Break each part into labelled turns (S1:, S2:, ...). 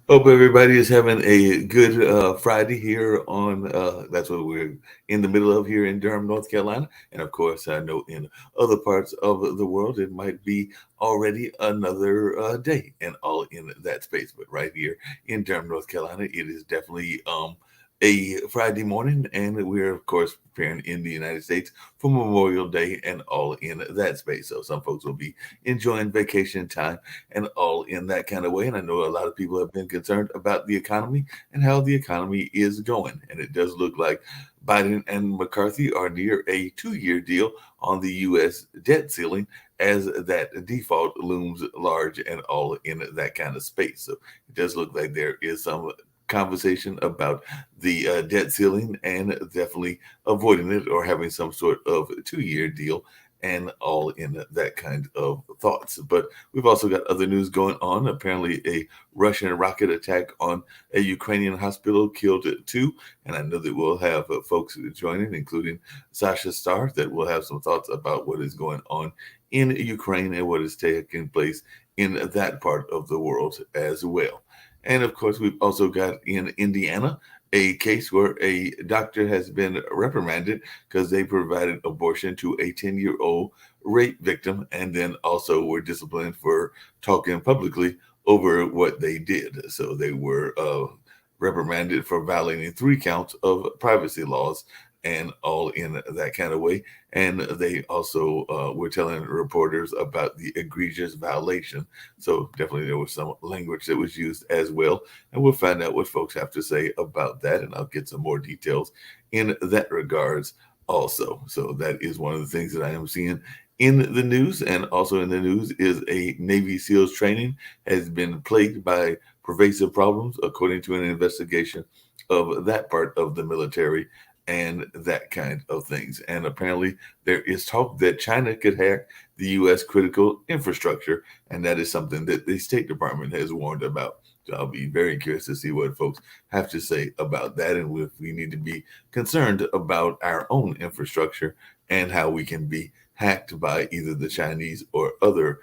S1: Hope everybody is having a good Friday here on, that's what we're in the middle of here in Durham, North Carolina. And of course, I know in other parts of the world, it might be already another day and all in that space. But right here in Durham, North Carolina, it is definitely a Friday morning. And we're, of course, preparing in the United States for Memorial Day and all in that space. So some folks will be enjoying vacation time and all in that kind of way. And I know a lot of people have been concerned about the economy and how the economy is going. And it does look like Biden and McCarthy are near a 2-year deal on the U.S. debt ceiling as that default looms large and all in that kind of space. So it does look like there is some conversation about the debt ceiling and definitely avoiding it or having some sort of 2-year deal and all in that kind of thoughts. But we've also got other news going on. Apparently, a Russian rocket attack on a Ukrainian hospital killed 2. And I know that we'll have folks joining, including Sasha Starr, that will have some thoughts about what is going on in Ukraine and what is taking place in that part of the world as well. And of course, we've also got in Indiana a case where a doctor has been reprimanded because they provided abortion to a 10-year-old rape victim and then also were disciplined for talking publicly over what they did. So they were reprimanded for violating 3 counts of privacy laws and all in that kind of way. And they also were telling reporters about the egregious violation. So definitely there was some language that was used as well. And we'll find out what folks have to say about that. And I'll get some more details in that regards also. So that is one of the things that I am seeing in the news. And also in the news is a Navy SEALs training has been plagued by pervasive problems, according to an investigation of that part of the military and that kind of things. And apparently, there is talk that China could hack the U.S. critical infrastructure, and that is something that the State Department has warned about. So I'll be very curious to see what folks have to say about that, and if we need to be concerned about our own infrastructure and how we can be hacked by either the Chinese or other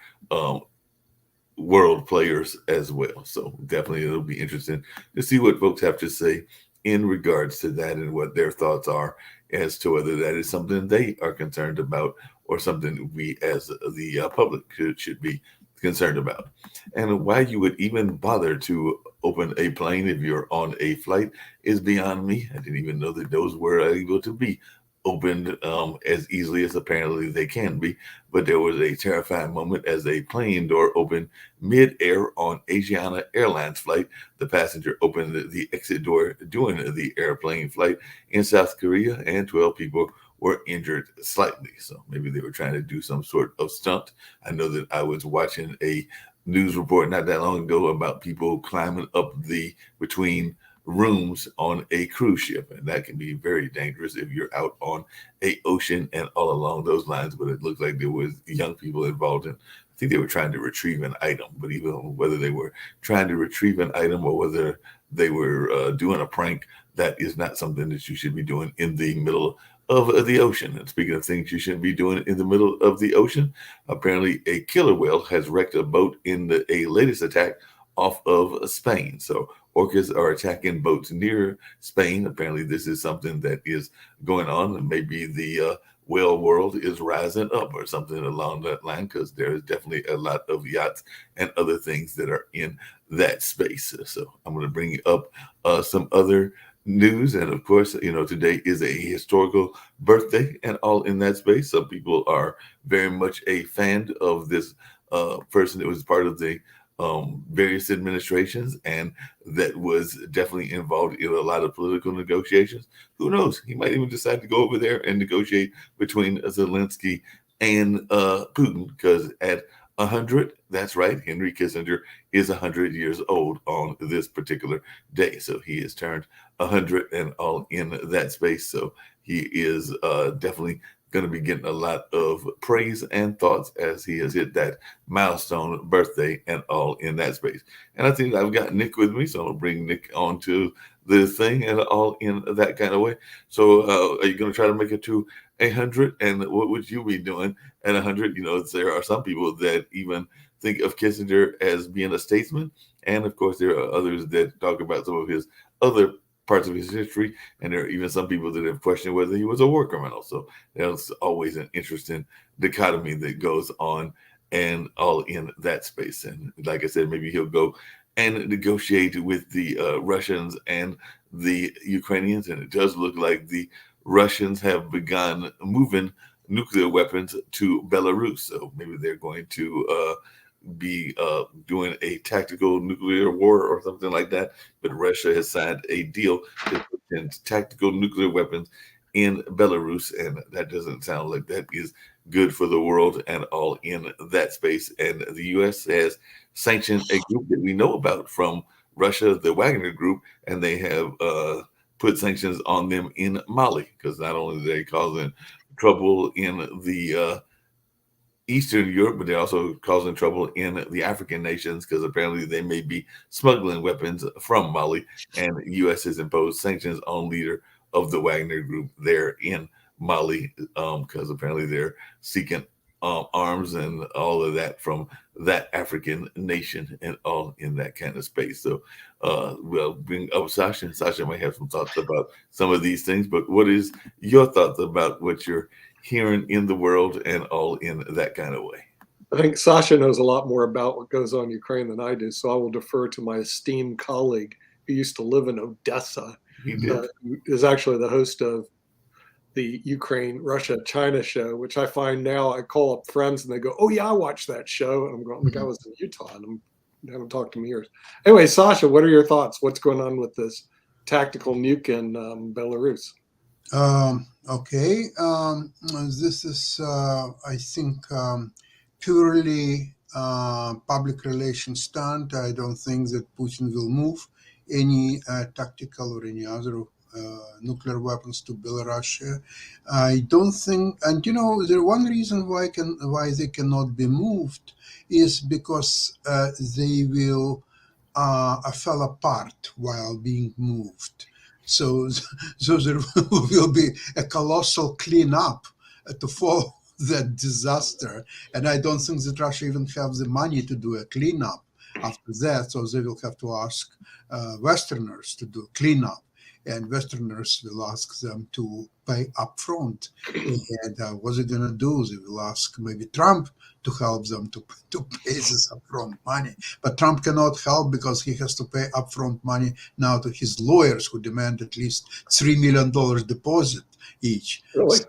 S1: world players as well. So definitely it'll be interesting to see what folks have to say in regards to that and what their thoughts are as to whether that is something they are concerned about or something we as the public should be concerned about. And why you would even bother to open a plane if you're on a flight is beyond me. I didn't even know that those were able to be opened as easily as apparently they can be. But there was a terrifying moment as a plane door opened mid-air on Asiana Airlines flight. The passenger opened the exit door during the airplane flight in South Korea, and 12 people were injured slightly. So maybe they were trying to do some sort of stunt. I know that I was watching a news report not that long ago about people climbing up the between rooms on a cruise ship, and that can be very dangerous if you're out on a ocean and all along those lines. But it looked like there was young people involved in, I think they were trying to retrieve an item, but even whether they were trying to retrieve an item or whether they were doing a prank, that is not something that you should be doing in the middle of the ocean. And speaking of things you shouldn't be doing in the middle of the ocean, apparently a killer whale has wrecked a boat in a latest attack off of Spain. So orcas are attacking boats near Spain. Apparently, this is something that is going on, and maybe the whale world is rising up or something along that line, because there is definitely a lot of yachts and other things that are in that space. So I'm going to bring up some other news, and of course, today is a historical birthday and all in that space. Some people are very much a fan of this person that was part of the various administrations, and that was definitely involved in a lot of political negotiations. Who knows? He might even decide to go over there and negotiate between Zelensky and Putin, because at 100, that's right, Henry Kissinger is 100 years old on this particular day. So he has turned 100 and all in that space. So he is definitely going to be getting a lot of praise and thoughts as he has hit that milestone birthday and all in that space. And I think I've got Nick with me, so I'll bring Nick onto the thing and all in that kind of way. So are you going to try to make it to 100? And what would you be doing at 100? You know, there are some people that even think of Kissinger as being a statesman. And of course, there are others that talk about some of his other parts of his history, and there are even some people that have questioned whether he was a war criminal. So there's always an interesting dichotomy that goes on and all in that space. And like I said, maybe he'll go and negotiate with the Russians and the Ukrainians. And it does look like the Russians have begun moving nuclear weapons to Belarus. So maybe they're going to be doing a tactical nuclear war or something like that. But Russia has signed a deal to put in tactical nuclear weapons in Belarus, and that doesn't sound like that is good for the world and all in that space. And the U.S. has sanctioned a group that we know about from Russia, the Wagner Group, and they have put sanctions on them in Mali, because not only are they causing trouble in the Eastern Europe, but they're also causing trouble in the African nations, because apparently they may be smuggling weapons from Mali, and the U.S. has imposed sanctions on leader of the Wagner Group there in Mali, because apparently they're seeking arms and all of that from that African nation and all in that kind of space. So we'll bring up Sasha, and Sasha might have some thoughts about some of these things, but what is your thoughts about what you're hearing in the world and all in that kind of way?
S2: I think Sasha knows a lot more about what goes on in Ukraine than I do, so I will defer to my esteemed colleague who used to live in Odessa, who is actually the host of the Ukraine, Russia, China show, which I find now I call up friends and they go, "Oh yeah, I watched that show." And I'm going, "The guy was in Utah and I haven't talked to him in years." Anyway, Sasha, what are your thoughts? What's going on with this tactical nuke in Belarus?
S3: Okay, this is, I think, purely public relations stunt. I don't think that Putin will move any tactical or any other nuclear weapons to Belarus. I don't think, and you know, the one reason why they cannot be moved is because they will fall apart while being moved. So there will be a colossal cleanup to follow that disaster. And I don't think that Russia even have the money to do a cleanup after that. So they will have to ask Westerners to do cleanup. And Westerners will ask them to pay upfront. And what they're going to do, they will ask maybe Trump to help them to pay this upfront money. But Trump cannot help because he has to pay upfront money now to his lawyers, who demand at least $3 million deposit each.
S2: Really?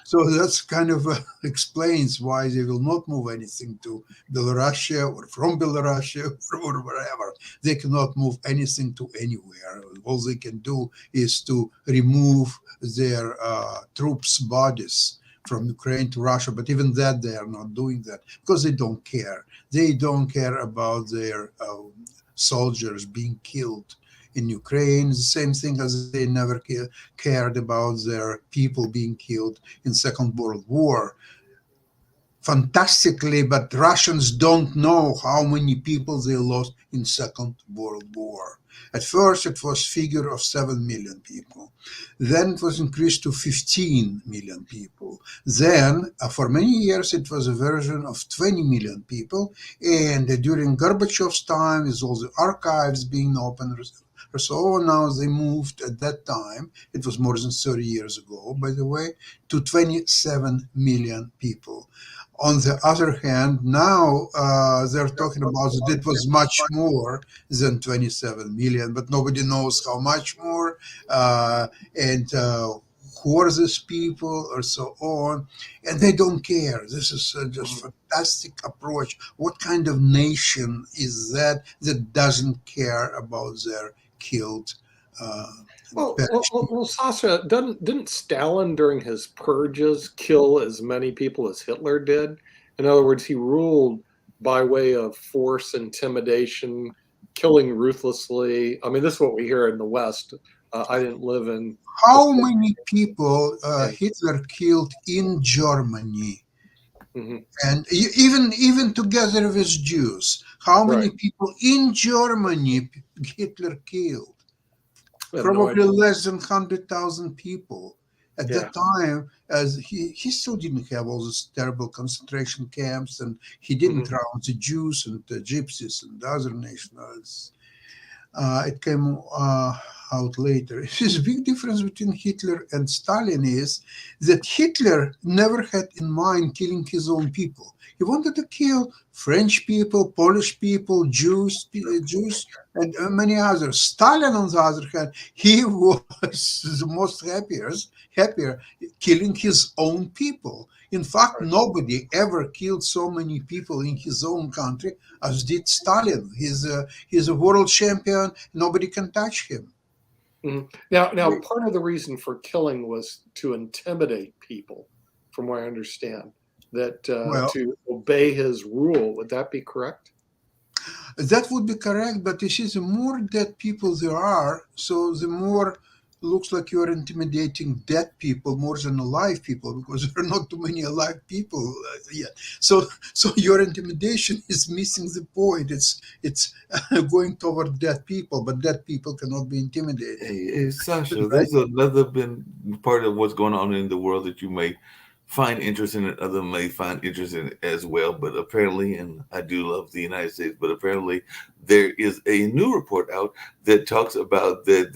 S3: So that's kind of explains why they will not move anything to Belarus or from Belarus or wherever. They cannot move anything to anywhere. All they can do is to remove their troops' bodies from Ukraine to Russia. But even that, they are not doing that because they don't care. They don't care about their soldiers being killed in Ukraine. The same thing as they never cared about their people being killed in Second World War. Fantastically, but Russians don't know how many people they lost in Second World War. At first, it was figure of 7 million people. Then it was increased to 15 million people. Then, for many years, it was a version of 20 million people. And during Gorbachev's time, with all the archives being opened, so now they moved at that time, it was more than 30 years ago, by the way, to 27 million people. On the other hand, now they're talking about that it was much more than 27 million, but nobody knows how much more and score these people or so on, and they don't care. This is just fantastic approach. What kind of nation is that doesn't care about their killed?
S2: Well, Sasha, didn't Stalin during his purges kill as many people as Hitler did? In other words, he ruled by way of force, intimidation, killing ruthlessly. I mean, this is what we hear in the West. I didn't live in.
S3: How many people Hitler killed in Germany?
S2: Mm-hmm.
S3: And even together with Jews, how many people in Germany Hitler killed? Probably less than 100,000 people. At that time, as he still didn't have all these terrible concentration camps, and he didn't round the Jews and the Gypsies and other nationalities. It came out later. This big difference between Hitler and Stalin is that Hitler never had in mind killing his own people. He wanted to kill French people, Polish people, Jews, and many others. Stalin, on the other hand, he was the most happier killing his own people. In fact, nobody ever killed so many people in his own country as did Stalin. He's a world champion. Nobody can touch him.
S2: Mm-hmm. Now, part of the reason for killing was to intimidate people, from what I understand, that to obey his rule. Would that be correct?
S3: That would be correct, but you see, the more dead people there are, so the more looks like you're intimidating dead people more than alive people, because there are not too many alive people yet. So your intimidation is missing the point. It's going toward dead people, but dead people cannot be intimidated.
S1: Hey, Sasha, there's another been part of what's going on in the world that you may find interest in, and other may find interest in as well. But apparently, and I do love the United States, but apparently there is a new report out that talks about that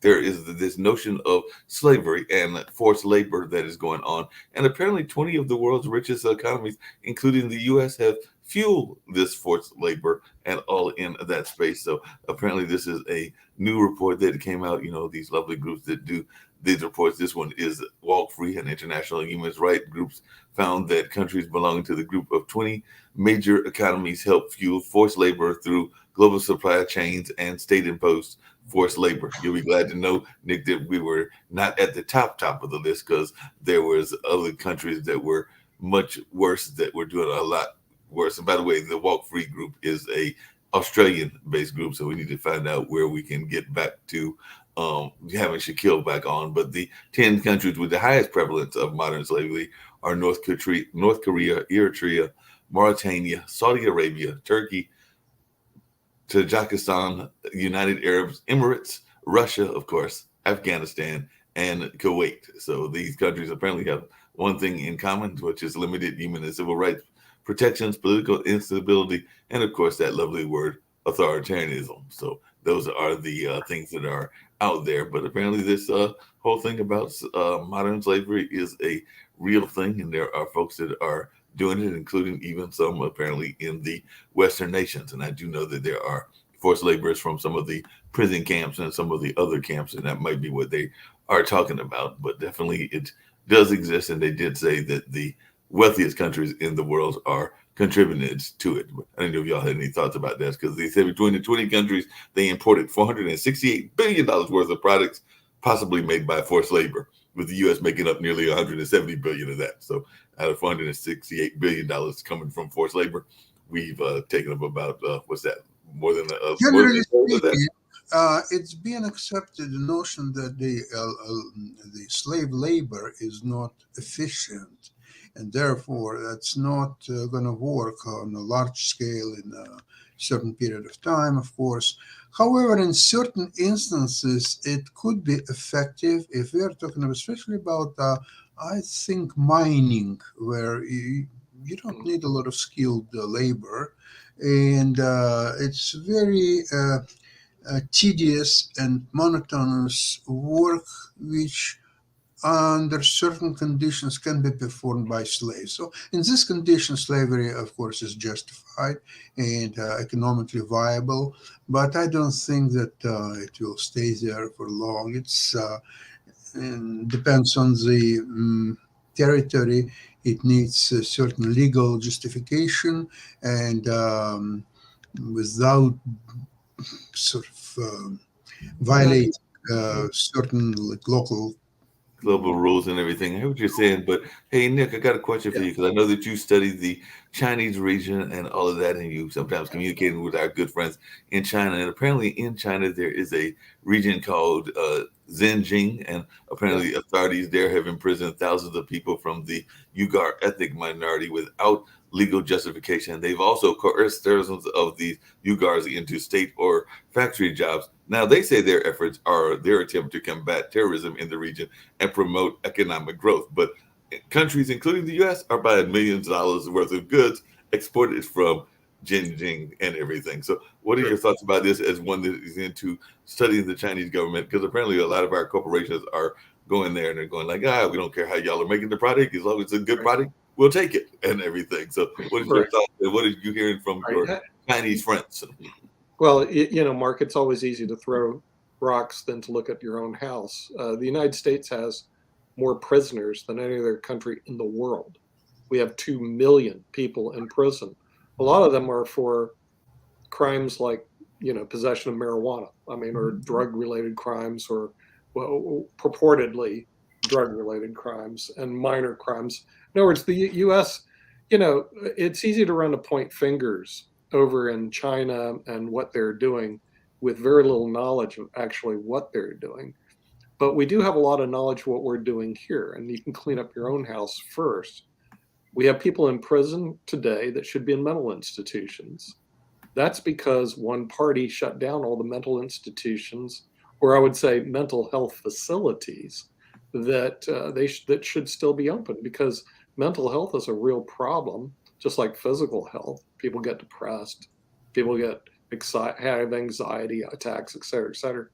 S1: there is this notion of slavery and forced labor that is going on. And apparently 20 of the world's richest economies, including the U.S., have fueled this forced labor and all in that space. So apparently this is a new report that came out. These lovely groups that do these reports. This one is Walk Free, and international human rights groups found that countries belonging to the group of 20 major economies help fuel forced labor through global supply chains and state-imposed forced labor. You'll be glad to know, Nick, that we were not at the top of the list, because there was other countries that were much worse, that were doing a lot worse. And by the way, the Walk Free group is a Australian-based group, so we need to find out where we can get back to having Shaquille back on. But the 10 countries with the highest prevalence of modern slavery are North Korea, Eritrea, Mauritania, Saudi Arabia, Turkey, Tajikistan, United Arab Emirates, Russia, of course, Afghanistan, and Kuwait. So these countries apparently have one thing in common, which is limited human and civil rights protections, political instability, and of course that lovely word, authoritarianism. So those are the things that are out there. But apparently this whole thing about modern slavery is a real thing, and there are folks that are doing it, including even some apparently in the Western nations. And I do know that there are forced laborers from some of the prison camps and some of the other camps, and that might be what they are talking about. But definitely it does exist, and they did say that the wealthiest countries in the world are contributed to it. I don't know if y'all had any thoughts about that, because they said between the 20 countries, they imported $468 billion worth of products possibly made by forced labor, with the U.S. making up nearly $170 billion of that. So out of $468 billion coming from forced labor, we've taken up about, more than
S3: generally speaking, it's been accepted, the notion that the slave labor is not efficient, and therefore that's not going to work on a large scale in a certain period of time, of course. However, in certain instances, it could be effective if we are talking especially about, I think, mining, where you don't need a lot of skilled labor, and it's very tedious and monotonous work, which under certain conditions can be performed by slaves. So in this condition, slavery, of course, is justified and economically viable, but I don't think that it will stay there for long. It's depends on the territory. It needs a certain legal justification, and without sort of violating certain like local.
S1: Global rules and everything. I hear what you're saying, but hey, Nick, I got a question for
S2: Yeah.
S1: you because I know that you studied the Chinese region and all of that, and you sometimes communicating with our good friends in China. And apparently, in China, there is a region called Xinjiang, and apparently, authorities there have imprisoned thousands of people from the Uyghur ethnic minority without legal justification. They've also coerced thousands of these Uyghurs into state or factory jobs. Now, they say their efforts are their attempt to combat terrorism in the region and promote economic growth. But countries, including the U.S., are buying millions of dollars worth of goods exported from Xinjiang and everything. So, what are your thoughts about this as one that is into studying the Chinese government? Because apparently, a lot of our corporations are going there and they're going like, we don't care how y'all are making the product, as long as it's a good product, we'll take it and everything. So, what is your thought? What are you hearing from your Chinese friends?
S2: Well, Mark, it's always easy to throw rocks than to look at your own house. The United States has more prisoners than any other country in the world. We have 2 million people in prison. A lot of them are for crimes like, possession of marijuana, or drug-related crimes, or purportedly drug-related crimes and minor crimes. In other words, the U.S., it's easy to run to point fingers over in China and what they're doing with very little knowledge of actually what they're doing. But we do have a lot of knowledge of what we're doing here, and you can clean up your own house first. We have people in prison today that should be in mental institutions. That's because one party shut down all the mental institutions, or I would say mental health facilities that that should still be open, because mental health is a real problem, just like physical health. People get depressed, people get have anxiety attacks, et cetera, et cetera.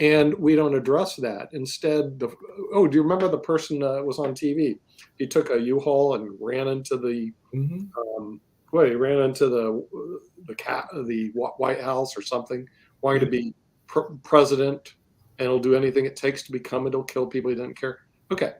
S2: And we don't address that. Instead, do you remember the person that was on TV? He took a U-Haul and ran into the he ran into the White House or something, wanting to be president, and he'll do anything it takes to become it. He'll kill people. He doesn't care. Okay,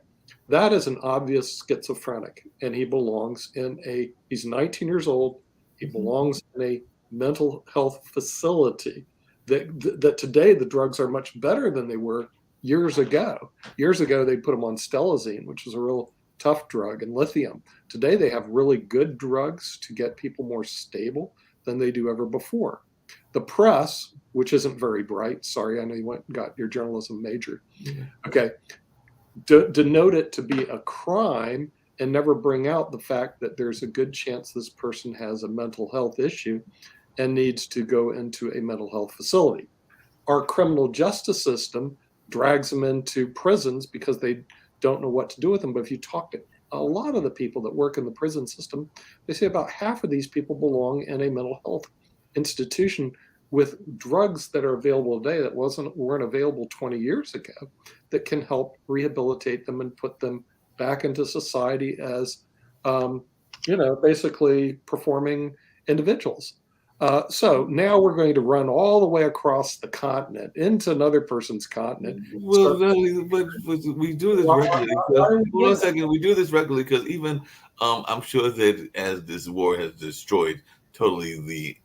S2: that is an obvious schizophrenic, and he belongs in he's 19 years old. He belongs in a mental health facility. That today the drugs are much better than they were years ago. Years ago, they put them on stelazine, which is a real tough drug, and lithium. Today, they have really good drugs to get people more stable than they do ever before. The press, which isn't very bright, sorry, I know you went and got your journalism major. Okay, denote it to be a crime and never bring out the fact that there's a good chance this person has a mental health issue and needs to go into a mental health facility. Our criminal justice system drags them into prisons because they don't know what to do with them. But if you talk to a lot of the people that work in the prison system, they say about half of these people belong in a mental health institution with drugs that are available today that weren't available 20 years ago, that can help rehabilitate them and put them back into society as, basically performing individuals. So now we're going to run all the way across the continent into another person's continent.
S1: Well, but we do this regularly. Hold on a second. We do this regularly because even I'm sure that as this war has destroyed totally the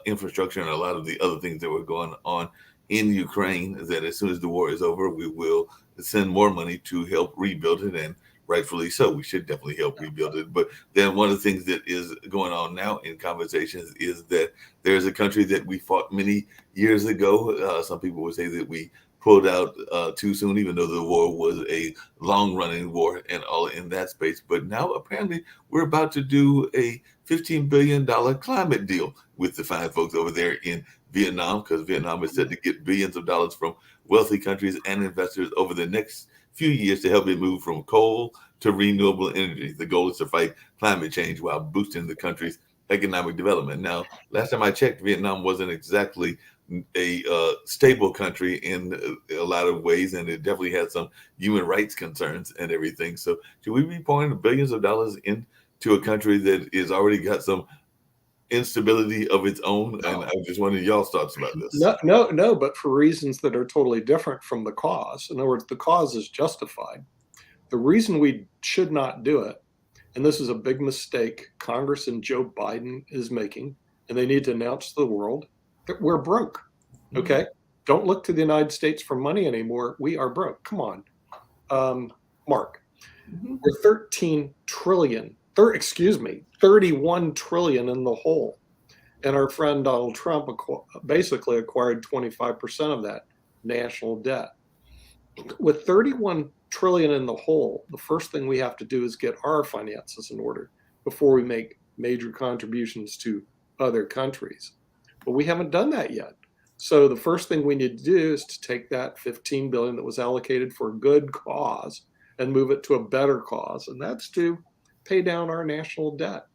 S1: infrastructure and a lot of the other things that were going on in Ukraine, that as soon as the war is over, we will send more money to help rebuild it, and rightfully so. We should definitely help rebuild it. But then one of the things that is going on now in conversations is that there's a country that we fought many years ago. Some people would say that we pulled out too soon, even though the war was a long-running war and all in that space. But now apparently we're about to do a $15 billion climate deal with the fine folks over there in Vietnam, because Vietnam is set to get billions of dollars from wealthy countries and investors over the next few years to help it move from coal to renewable energy. The goal is to fight climate change while boosting the country's economic development. Now, last time I checked, Vietnam wasn't exactly a stable country in a lot of ways, and it definitely had some human rights concerns and everything. So should we be pouring billions of dollars into a country that is already got some instability of its own? And I just wanted y'all's thoughts about this.
S2: No, but for reasons that are totally different from the cause. In other words, the cause is justified. The reason we should not do it, and this is a big mistake Congress and Joe Biden is making, and they need to announce to the world that we're broke. Okay? Don't look to the United States for money anymore. We are broke. Come on. Mark, we're 31 trillion in the hole. And our friend Donald Trump basically acquired 25% of that national debt. With 31 trillion in the hole, the first thing we have to do is get our finances in order before we make major contributions to other countries. But we haven't done that yet. So the first thing we need to do is to take that 15 billion that was allocated for a good cause and move it to a better cause. And that's to pay down our national debt.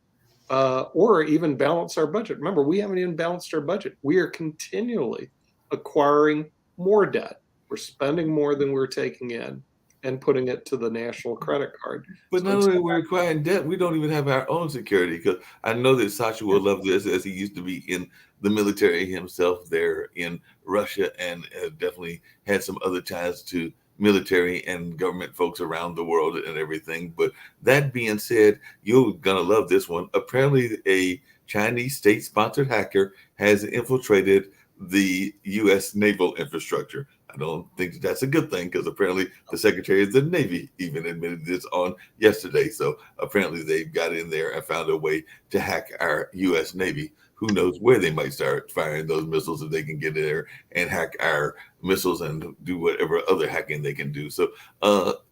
S2: Or even balance our budget. Remember, we haven't even balanced our budget. We are continually acquiring more debt. We're spending more than we're taking in and putting it to the national credit card.
S1: But not only we're acquiring debt, we don't even have our own security. Because I know that Sasha will love this, as he used to be in the military himself there in Russia, and definitely had some other ties to military and government folks around the world and everything. But that being said, you're gonna love this one. Apparently a Chinese state-sponsored hacker has infiltrated the U.S. naval infrastructure. I don't think that's a good thing, because apparently the Secretary of the Navy even admitted this on yesterday. So apparently they've got in there and found a way to hack our U.S. Navy. Who knows where they might start firing those missiles, if they can get in there and hack our missiles and do whatever other hacking they can do. So,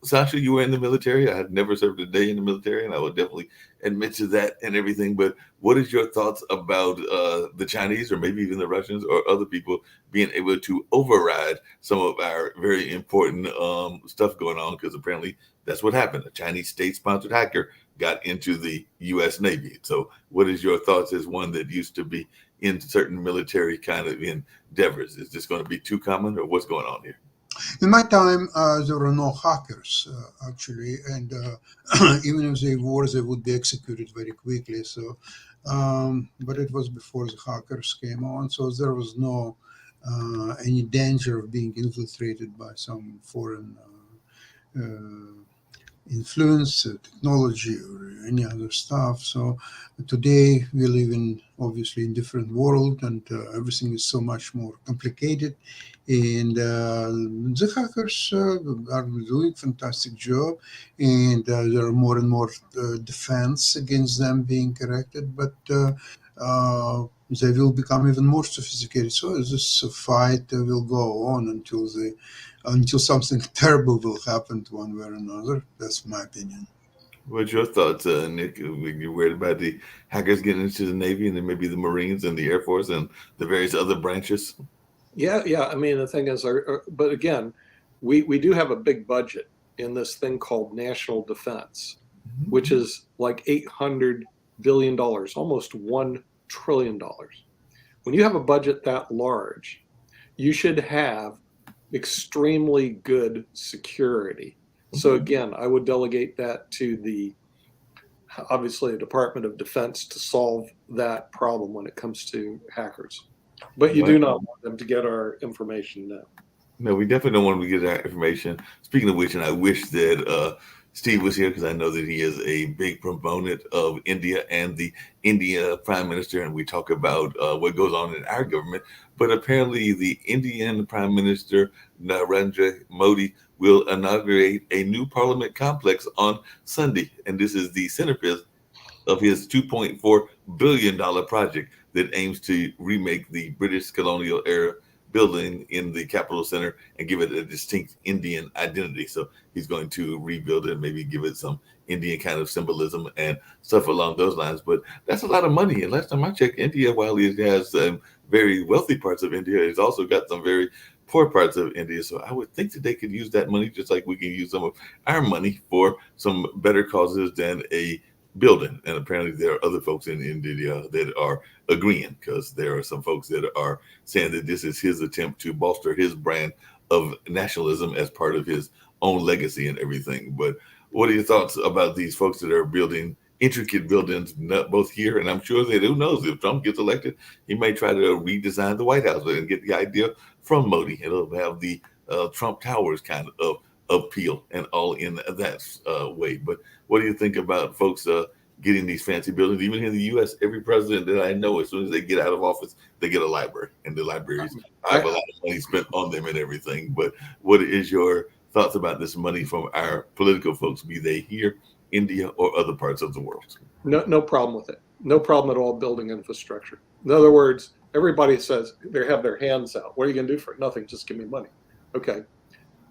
S1: Sasha, you were in the military. I had never served a day in the military, and I would definitely admit to that and everything. But what is your thoughts about the Chinese, or maybe even the Russians or other people, being able to override some of our very important stuff going on? Because apparently that's what happened. A Chinese state-sponsored hacker got into the U.S. Navy. So what is your thoughts as one that used to be in certain military kind of endeavors? Is this going to be too common, or what's going on here?
S3: In my time, there were no hackers, actually, and even if they were, they would be executed very quickly. So, but it was before the hackers came on, so there was no any danger of being infiltrated by some foreign influence, technology, or any other stuff. So today we live in obviously in different world, and everything is so much more complicated. And the hackers are doing fantastic job, and there are more and more defense against them being corrected. But they will become even more sophisticated. So this fight will go on until something terrible will happen to one way or another. That's my opinion.
S1: What's your thoughts, Nick? When you're worried about the hackers getting into the Navy, and then maybe the Marines and the Air Force and the various other branches?
S2: Yeah. I mean, the thing is, but again, we do have a big budget in this thing called national defense, which is like $800 billion, almost $1 trillion. When you have a budget that large, you should have extremely good security. So again, I would delegate that to obviously the Department of Defense to solve that problem when it comes to hackers. But you do not want them to get our information now.
S1: No, we definitely don't want to get our information. Speaking of which, and I wish that Steve was here, because I know that he is a big proponent of India and the India Prime Minister, and we talk about what goes on in our government. But apparently the Indian Prime Minister, Narendra Modi, will inaugurate a new parliament complex on Sunday. And this is the centerpiece of his $2.4 billion project that aims to remake the British colonial era building in the Capitol Center and give it a distinct Indian identity. So he's going to rebuild it and maybe give it some Indian kind of symbolism and stuff along those lines. But that's a lot of money. And last time I checked, India, while it has very wealthy parts of India, it's also got some very poor parts of India. So I would think that they could use that money just like we can use some of our money for some better causes than a building. And apparently there are other folks in India that are agreeing, because there are some folks that are saying that this is his attempt to bolster his brand of nationalism as part of his own legacy and everything. But what are your thoughts about these folks that are building intricate buildings, both here and I'm sure that who knows if Trump gets elected, he may try to redesign the White House and get the idea from Modi. It'll have the Trump Towers kind of appeal and all in that way. But what do you think about folks getting these fancy buildings? Even in the U.S., every president that I know, as soon as they get out of office, they get a library, and the libraries have a lot of money spent on them and everything. But what is your thoughts about this money from our political folks, be they here, India, or other parts of the world?
S2: No problem with it. No problem at all building infrastructure. In other words, everybody says they have their hands out. What are you going to do for it? Nothing. Just give me money. Okay.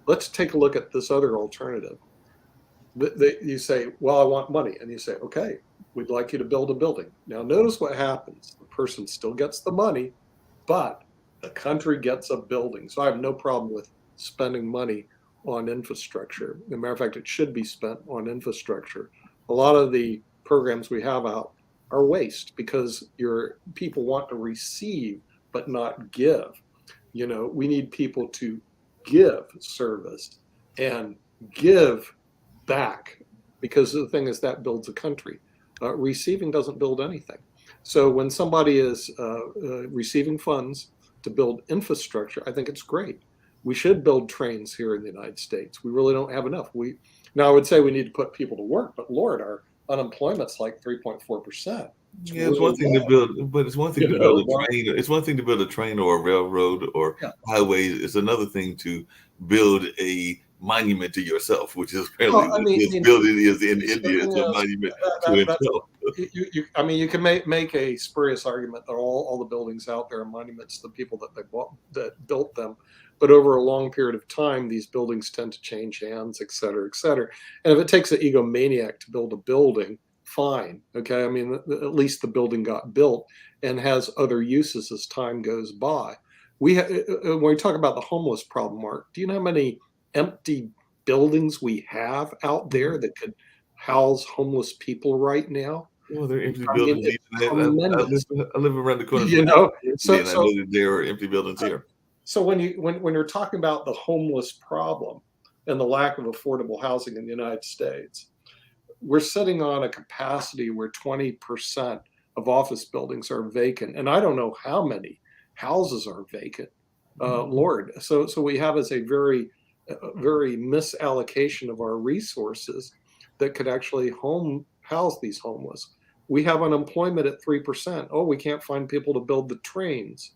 S2: Let's take a look at this other alternative. You say, well, I want money. And you say, okay, we'd like you to build a building. Now, notice what happens. The person still gets the money, but the country gets a building. So I have no problem with spending money on infrastructure. As a matter of fact, it should be spent on infrastructure. A lot of the programs we have out are waste because your people want to receive but not give. You know, we need people to give service and give back, because the thing is that builds a country. Receiving doesn't build anything. So when somebody is receiving funds to build infrastructure, I think it's great. We should build trains here in the United States. We really don't have enough. Now I would say we need to put people to work, but Lord, our unemployment's like 3.4%.
S1: Yeah, it's one thing to build, but it's one thing to build a train. It's one thing to build a train or a railroad or highway. It's another thing to build a monument to yourself, which is apparently this building is in India. It's a monument to itself.
S2: You can make a spurious argument that all the buildings out there are monuments to the people that built them. But over a long period of time, these buildings tend to change hands, et cetera, et cetera. And if it takes an egomaniac to build a building, fine. Okay. I mean, at least the building got built and has other uses as time goes by. When we talk about the homeless problem, Mark, do you know how many empty buildings we have out there that could house homeless people right now?
S1: Well, they're empty buildings. I live around the corner.
S2: You know,
S1: so I know that there are empty buildings here.
S2: So when you're talking about the homeless problem and the lack of affordable housing in the United States, we're sitting on a capacity where 20% of office buildings are vacant, and I don't know how many houses are vacant. Lord, so we have as a very misallocation of our resources that could actually house these homeless. We have unemployment at 3%. Oh, we can't find people to build the trains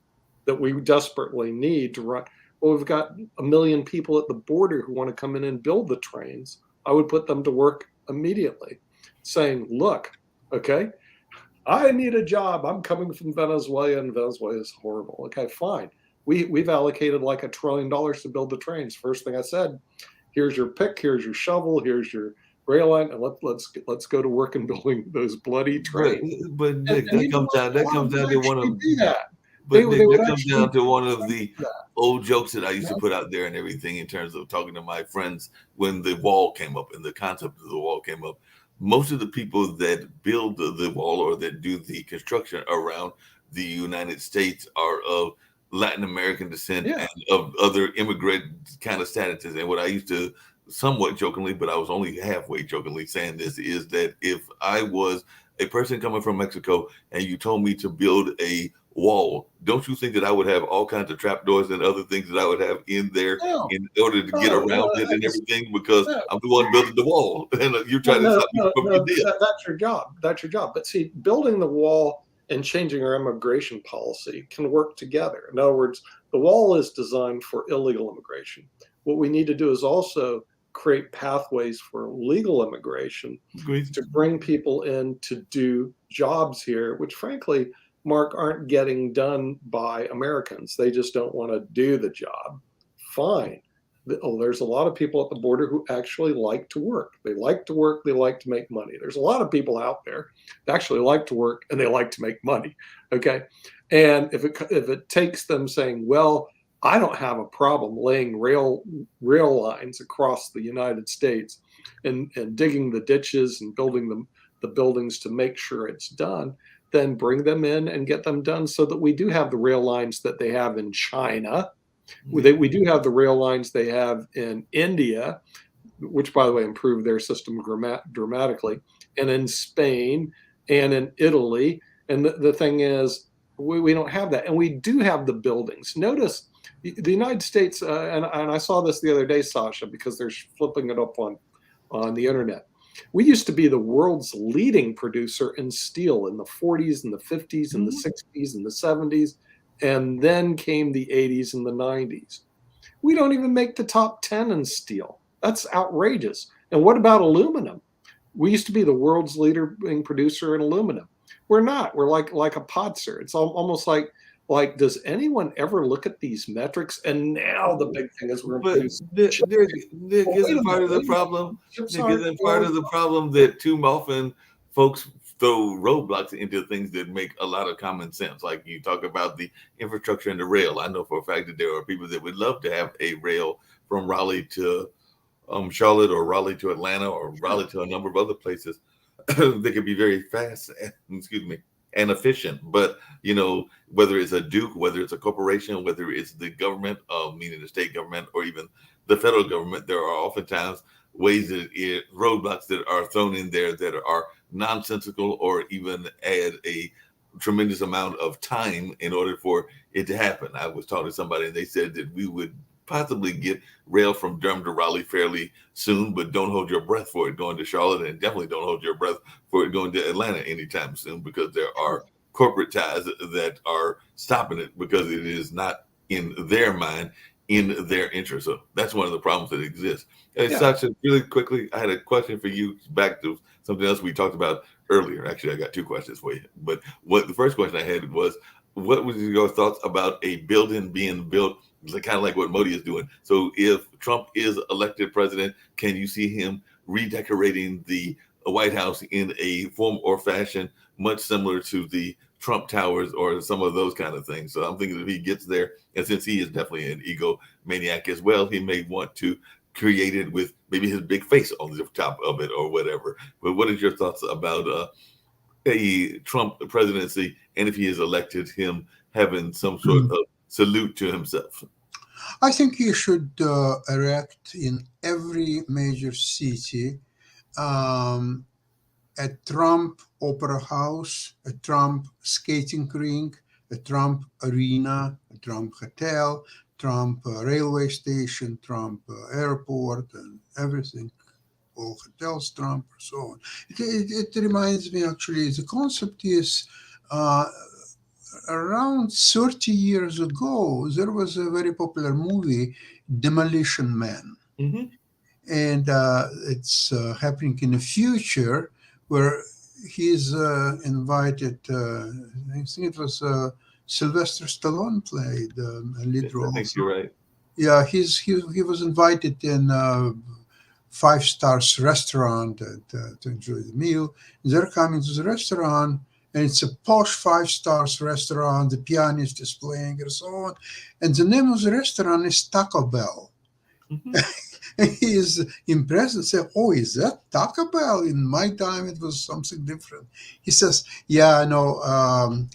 S2: that we desperately need to run. Well, we've got 1 million people at the border who want to come in and build the trains. I would put them to work immediately, saying, look, okay, I need a job. I'm coming from Venezuela, and Venezuela is horrible. Okay, fine. We've allocated like $1 trillion to build the trains. First thing I said, here's your pick, here's your shovel, here's your rail line, and let's go to work in building those bloody trains.
S1: But Nick, that comes down to one of the old jokes that I used to put out there and everything, in terms of talking to my friends when the wall came up and the concept of the wall came up. Most of the people that build the wall or that do the construction around the United States are of Latin American descent and of other immigrant kind of statuses. And what I used to somewhat jokingly, but I was only halfway jokingly saying this, is that if I was a person coming from Mexico and you told me to build a wall, don't you think that I would have all kinds of trapdoors and other things that I would have in there in order to get around it and everything, because I'm the one building the wall and you're trying to stop me from doing it.
S2: That's your job. That's your job. But see, building the wall and changing our immigration policy can work together. In other words, the wall is designed for illegal immigration. What we need to do is also create pathways for legal immigration to bring people in to do jobs here, which frankly, Mark, aren't getting done by Americans. They just don't want to do the job. Fine. There's a lot of people at the border who actually like to work. They like to work. They like to make money. There's a lot of people out there that actually like to work and they like to make money. Okay. And if it takes them saying, well, I don't have a problem laying rail lines across the United States and digging the ditches and building the buildings to make sure it's done, then bring them in and get them done so that we do have the rail lines that they have in China. We do have the rail lines they have in India. which by the way improved their system dramatically, and in Spain and in Italy. And the thing is, we don't have that, and we do have the buildings. Notice the United States, and I saw this the other day, Sasha, because they're flipping it up on the internet. We used to be the world's leading producer in steel in the 40s and the 50s and the 60s and the 70s, and then came the 80s and the 90s. We don't even make the top 10 in steel. That's outrageous. And what about aluminum? We used to be the world's leading producer in aluminum. We're not. We're like a Potzer. It's almost like does anyone ever look at these metrics? And now the big thing is we're
S1: But Nick isn't part of the problem. Nick isn't part of the problem that too often folks throw roadblocks into things that make a lot of common sense. Like you talk about the infrastructure and the rail. I know for a fact that there are people that would love to have a rail from Raleigh to Charlotte, or Raleigh to Atlanta, or Raleigh to a number of other places. They could be very fast, and efficient. But whether it's a Duke, whether it's a corporation, whether it's the government, meaning the state government, or even the federal government, there are oftentimes ways that roadblocks that are thrown in there that are nonsensical, or even add a tremendous amount of time in order for it to happen. I was talking to somebody, and they said that we would possibly get rail from Durham to Raleigh fairly soon, but don't hold your breath for it going to Charlotte, and definitely don't hold your breath for it going to Atlanta anytime soon, because there are corporate ties that are stopping it because it is not in their mind, in their interest. So that's one of the problems that exists. And Sasha, really quickly, I had a question for you, back to something else we talked about earlier. Actually, I got two questions for you, but the first question I had was, what was your thoughts about a building being built, kind of like what Modi is doing? So if Trump is elected president, can you see him redecorating the White House in a form or fashion much similar to the Trump Towers or some of those kind of things? So I'm thinking if he gets there, and since he is definitely an egomaniac as well, he may want to create it with maybe his big face on the top of it or whatever. But what is your thoughts about a Trump presidency, and if he is elected, him having some sort of salute to himself?
S3: I think you should erect in every major city a Trump opera house, a Trump skating rink, a Trump arena, a Trump hotel, Trump railway station, Trump airport, and everything. All hotels, Trump, or so on. It reminds me, actually, the concept is around 30 years ago, there was a very popular movie, Demolition Man.
S1: Mm-hmm.
S3: And it's happening in the future, where he's invited, I think it was Sylvester Stallone played a lead role.
S1: I think you're right.
S3: Yeah, he was invited in five-star restaurant to enjoy the meal. They're coming to the restaurant, and it's a posh five-star restaurant. The pianist is playing and so on. And the name of the restaurant is Taco Bell. Mm-hmm. And he is impressed and said, "Oh, is that Taco Bell? In my time, it was something different." He says, "Yeah, no,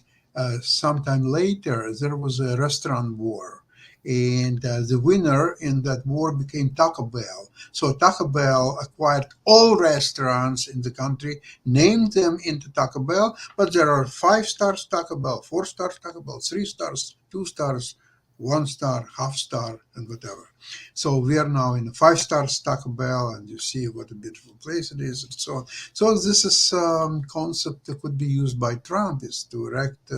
S3: sometime later, there was a restaurant war. And the winner in that war became Taco Bell. So Taco Bell acquired all restaurants in the country, named them into Taco Bell, but there are 5 stars Taco Bell, 4 stars Taco Bell, 3 stars, 2 stars, 1 star, half star, and whatever. So we are now in a 5 stars Taco Bell, and you see what a beautiful place it is, and so on. So this is a concept that could be used by Trump, is to erect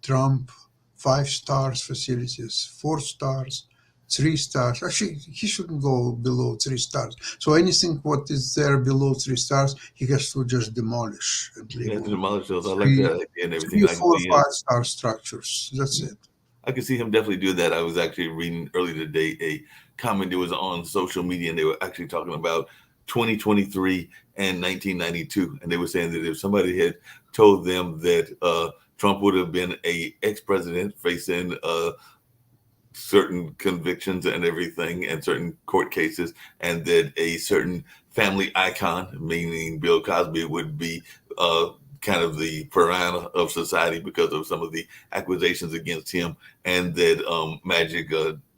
S3: Trump 5 stars facilities, 4 stars, 3 stars. Actually, he shouldn't go below 3 stars. So anything what is there below 3 stars, he has to just demolish. And
S1: demolish those. I like that idea and everything.
S3: 3, 4, 5-star structures. That's it.
S1: I can see him definitely do that. I was actually reading earlier today a comment that was on social media, and they were actually talking about 2023 and 1992, and they were saying that if somebody had told them that Trump would have been a ex-president facing certain convictions and everything, and certain court cases, and that a certain family icon, meaning Bill Cosby, would be kind of the piranha of society because of some of the accusations against him, and that Magic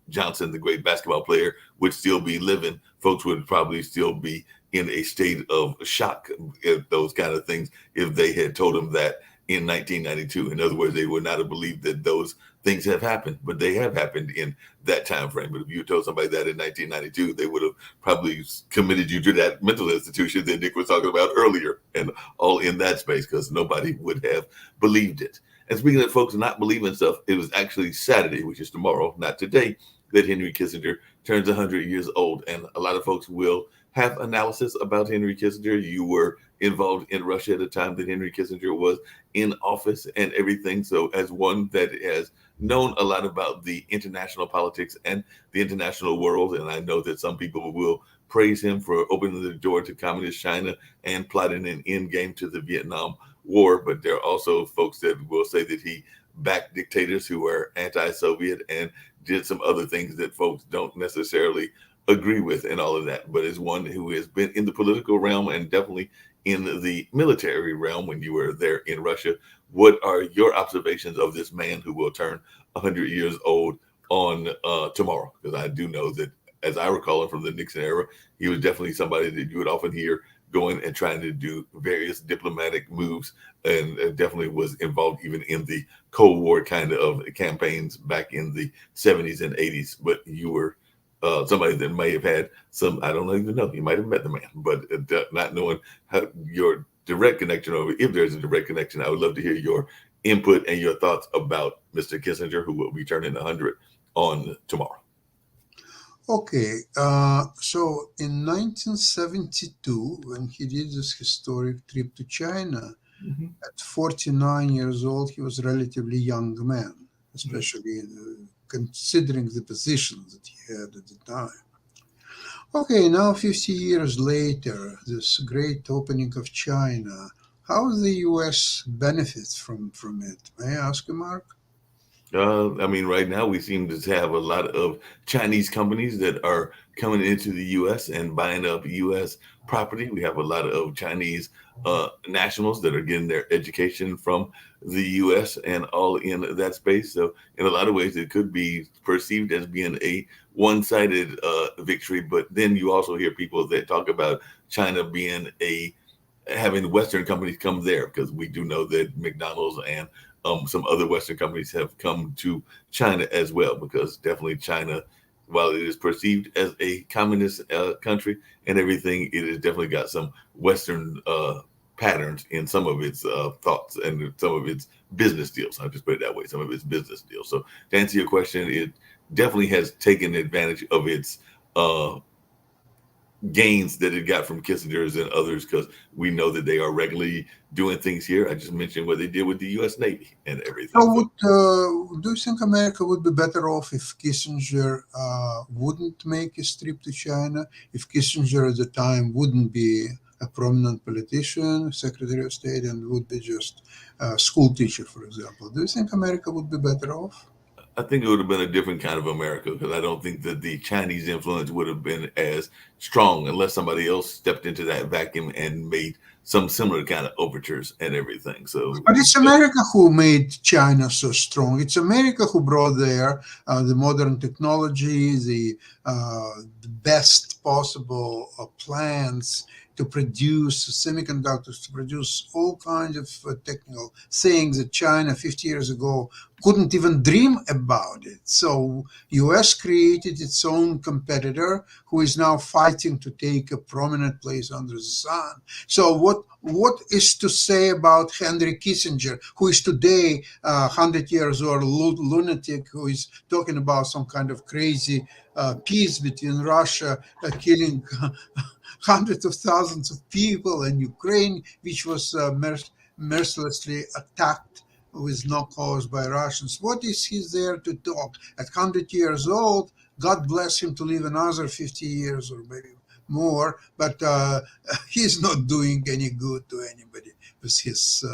S1: Johnson, the great basketball player, would still be living, folks would probably still be in a state of shock at those kind of things if they had told him that in 1992. In other words, they would not have believed that those things have happened, but they have happened in that time frame. But if you told somebody that in 1992, they would have probably committed you to that mental institution that Nick was talking about earlier, and all in that space, because nobody would have believed it. And speaking of folks not believing stuff, it was actually Saturday, which is tomorrow, not today, that Henry Kissinger turns 100 years old. And a lot of folks will have analysis about Henry Kissinger. You were involved in Russia at the time that Henry Kissinger was in office and everything. So as one that has known a lot about the international politics and the international world, and I know that some people will praise him for opening the door to communist China and plotting an end game to the Vietnam War, but there are also folks that will say that he backed dictators who were anti-Soviet and did some other things that folks don't necessarily agree with and all of that. But as one who has been in the political realm and definitely in the military realm when you were there in Russia, what are your observations of this man who will turn 100 years old on tomorrow? Because I do know that, as I recall him from the Nixon era, he was definitely somebody that you would often hear going and trying to do various diplomatic moves, and definitely was involved even in the Cold War kind of campaigns back in the 70s and 80s. But you were somebody that may have had some, I don't even know, you might have met the man, but not knowing how your direct connection, or if there's a direct connection, I would love to hear your input and your thoughts about Mr. Kissinger, who will be turning 100 on tomorrow.
S3: Okay, so in 1972, when he did this historic trip to China, at 49 years old, he was a relatively young man, especially considering the positions that he had at the time. Okay, now 50 years later, this great opening of China, how the U.S. benefits from it? May I ask you, Mark?
S1: I mean, right now we seem to have a lot of Chinese companies that are coming into the U.S. and buying up U.S. property. We have a lot of Chinese nationals that are getting their education from the U.S. and all in that space. So in a lot of ways, it could be perceived as being a one-sided victory. But then you also hear people that talk about China being having Western companies come there, because we do know that McDonald's and some other Western companies have come to China as well, because definitely China, while it is perceived as a communist country and everything, it has definitely got some Western patterns in some of its thoughts and some of its business deals. I'll just put it that way, some of its business deals. So to answer your question, it definitely has taken advantage of its gains that it got from Kissinger's and others, because we know that they are regularly doing things here. I just mentioned what they did with the U.S. Navy and everything.
S3: So do you think America would be better off if Kissinger wouldn't make his trip to China, if Kissinger at the time wouldn't be a prominent politician, Secretary of State, and would be just a school teacher, for example? Do you think America would be better off?
S1: I think it would have been a different kind of America, because I don't think that the Chinese influence would have been as strong unless somebody else stepped into that vacuum and made some similar kind of overtures and everything. So,
S3: but it's America who made China so strong. It's America who brought there the modern technology, the best possible plans to produce semiconductors, to produce all kinds of technical things that China 50 years ago couldn't even dream about it. So US created its own competitor who is now fighting to take a prominent place under the sun. So what is to say about Henry Kissinger, who is today 100 years old lunatic, who is talking about some kind of crazy peace between Russia killing hundreds of thousands of people, and Ukraine, which was mercilessly attacked with no cause by Russians? What is he there to talk? At 100 years old, God bless him to live another 50 years or maybe more, but he's not doing any good to anybody with his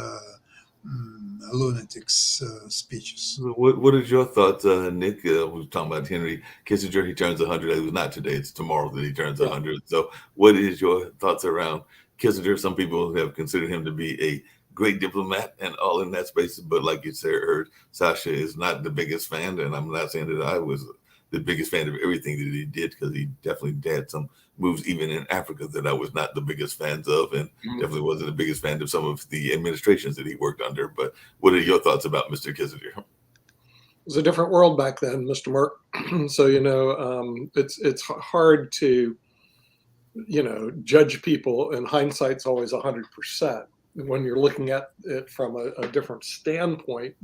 S3: lunatics speeches.
S1: What is your thoughts, Nick? We were talking about Henry Kissinger. He turns 100. It was not today. It's tomorrow that he turns 100. So what is your thoughts around Kissinger? Some people have considered him to be a great diplomat and all in that space. But like you said, Sasha is not the biggest fan. And I'm not saying that I was the biggest fan of everything that he did, because he definitely had some moves even in Africa that I was not the biggest fans of, and definitely wasn't the biggest fan of some of the administrations that he worked under. But what are your thoughts about Mr. Kissinger?
S2: It was a different world back then, Mr. Mark. So, it's hard to, judge people, and hindsight's always 100%. When you're looking at it from a different standpoint,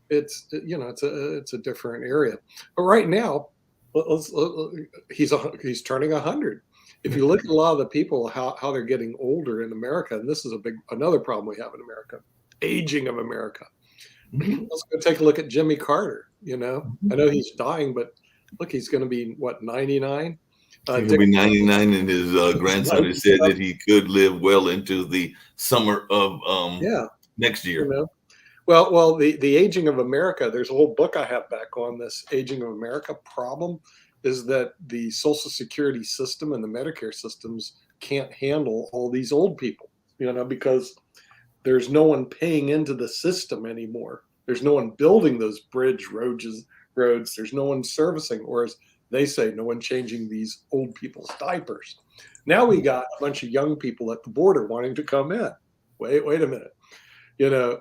S2: it's a different area. But right now, he's turning 100. If you look at a lot of the people, how they're getting older in America, and this is another problem we have in America, aging of America. Let's go take a look at Jimmy Carter. I know he's dying, but look, he's going to be 99.
S1: He's going to be 99, and his grandson has said that he could live well into the summer of next year.
S2: Well, the aging of America, there's a whole book I have back on this aging of America problem, is that the Social Security system and the Medicare systems can't handle all these old people, because there's no one paying into the system anymore. There's no one building those roads. There's no one servicing, or as they say, no one changing these old people's diapers. Now we got a bunch of young people at the border wanting to come in. Wait a minute.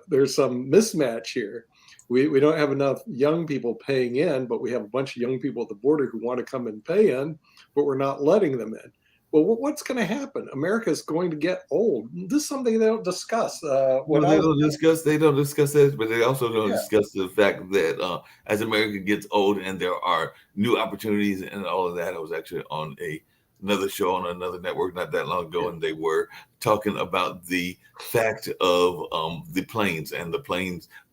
S2: There's some mismatch here. We don't have enough young people paying in, but we have a bunch of young people at the border who want to come and pay in, but we're not letting them in. Well, what's going to happen? America is going to get old. This is something they don't discuss.
S1: They don't discuss this, but they also don't discuss the fact that as America gets old and there are new opportunities and all of that. I was actually on another show on another network not that long ago, and they were talking about the fact of the planes,